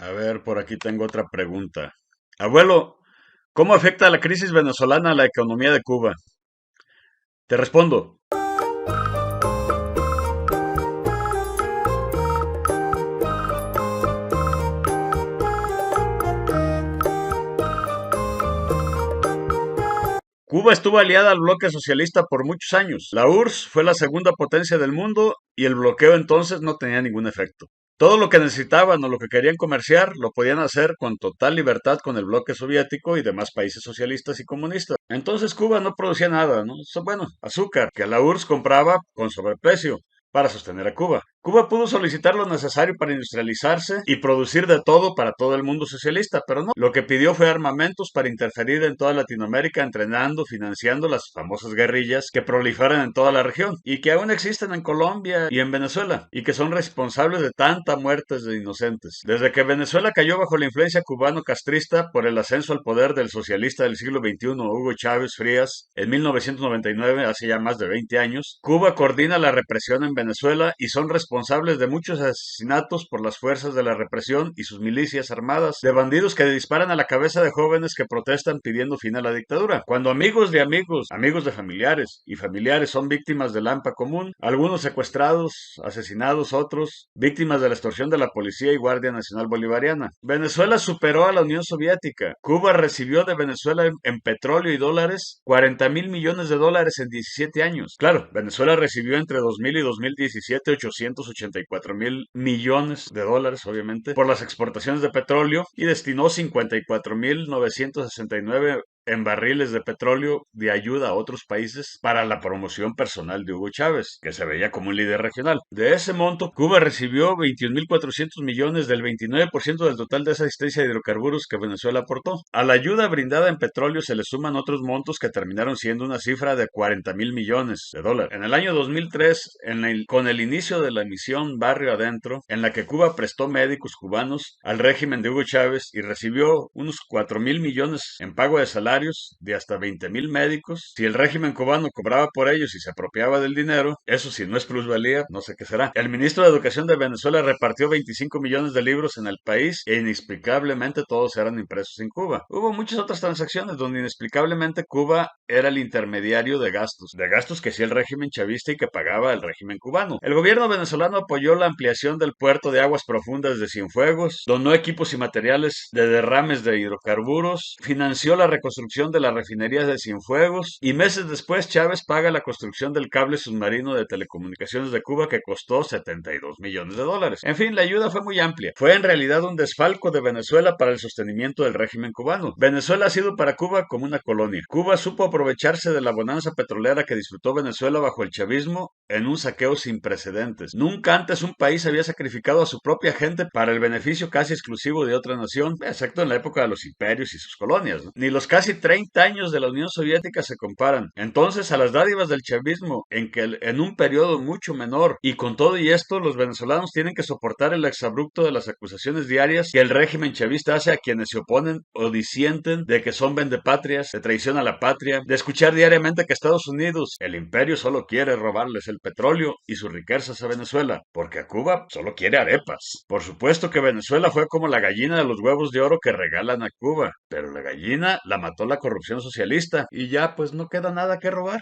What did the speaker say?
A ver, por aquí tengo otra pregunta. Abuelo, ¿cómo afecta la crisis venezolana a la economía de Cuba? Te respondo. Cuba estuvo aliada al bloque socialista por muchos años. La URSS fue la segunda potencia del mundo y el bloqueo entonces no tenía ningún efecto. Todo lo que necesitaban o lo que querían comerciar lo podían hacer con total libertad con el bloque soviético y demás países socialistas y comunistas. Entonces Cuba no producía nada, ¿no? Bueno, azúcar, que la URSS compraba con sobreprecio para sostener a Cuba. Cuba pudo solicitar lo necesario para industrializarse y producir de todo para todo el mundo socialista, pero no. Lo que pidió fue armamentos para interferir en toda Latinoamérica, entrenando, financiando las famosas guerrillas que proliferan en toda la región y que aún existen en Colombia y en Venezuela y que son responsables de tanta muertes de inocentes. Desde que Venezuela cayó bajo la influencia cubano-castrista por el ascenso al poder del socialista del siglo XXI, Hugo Chávez Frías, en 1999, hace ya más de 20 años, Cuba coordina la represión en Venezuela y son responsables de muchos asesinatos por las fuerzas de la represión y sus milicias armadas, de bandidos que disparan a la cabeza de jóvenes que protestan pidiendo fin a la dictadura. Cuando amigos de amigos, amigos de familiares y familiares son víctimas del AMPA común, algunos secuestrados, asesinados, otros víctimas de la extorsión de la policía y Guardia Nacional Bolivariana. Venezuela superó a la Unión Soviética. Cuba recibió de Venezuela en petróleo y dólares 40.000 millones de dólares en 17 años. Claro, Venezuela recibió entre 2000 y 2017 884.000 millones de dólares, obviamente, por las exportaciones de petróleo y destinó 54.969 en barriles de petróleo de ayuda a otros países para la promoción personal de Hugo Chávez, que se veía como un líder regional. De ese monto, Cuba recibió 21.400 millones del 29% del total de esa asistencia de hidrocarburos que Venezuela aportó. A la ayuda brindada en petróleo se le suman otros montos que terminaron siendo una cifra de 40.000 millones de dólares. En el año 2003, con el inicio de la misión Barrio Adentro, en la que Cuba prestó médicos cubanos al régimen de Hugo Chávez y recibió unos 4.000 millones en pago de salarios de hasta 20.000 médicos. Si el régimen cubano cobraba por ellos y se apropiaba del dinero, eso si no es plusvalía, no sé qué será. El ministro de Educación de Venezuela repartió 25 millones de libros en el país e inexplicablemente todos eran impresos en Cuba. Hubo muchas otras transacciones donde inexplicablemente Cuba era el intermediario de gastos que hacía el régimen chavista y que pagaba el régimen cubano. El gobierno venezolano apoyó la ampliación del puerto de aguas profundas de Cienfuegos, donó equipos y materiales de derrames de hidrocarburos, financió la reconstrucción de las refinerías de Cienfuegos y meses después Chávez paga la construcción del cable submarino de telecomunicaciones de Cuba que costó 72 millones de dólares. En fin, la ayuda fue muy amplia. Fue en realidad un desfalco de Venezuela para el sostenimiento del régimen cubano. Venezuela ha sido para Cuba como una colonia. Cuba supo aprovecharse de la bonanza petrolera que disfrutó Venezuela bajo el chavismo en un saqueo sin precedentes. Nunca antes un país había sacrificado a su propia gente para el beneficio casi exclusivo de otra nación, excepto en la época de los imperios y sus colonias, ¿no? Ni los casi 30 años de la Unión Soviética se comparan. Entonces, a las dádivas del chavismo, en un periodo mucho menor, y con todo y esto, los venezolanos tienen que soportar el exabrupto de las acusaciones diarias que el régimen chavista hace a quienes se oponen o disienten de que son vendepatrias, de traición a la patria, de escuchar diariamente que Estados Unidos, el imperio, solo quiere robarles el petróleo y sus riquezas a Venezuela, porque a Cuba solo quiere arepas. Por supuesto que Venezuela fue como la gallina de los huevos de oro que regalan a Cuba, pero la gallina la mató la corrupción socialista y ya pues no queda nada que robar.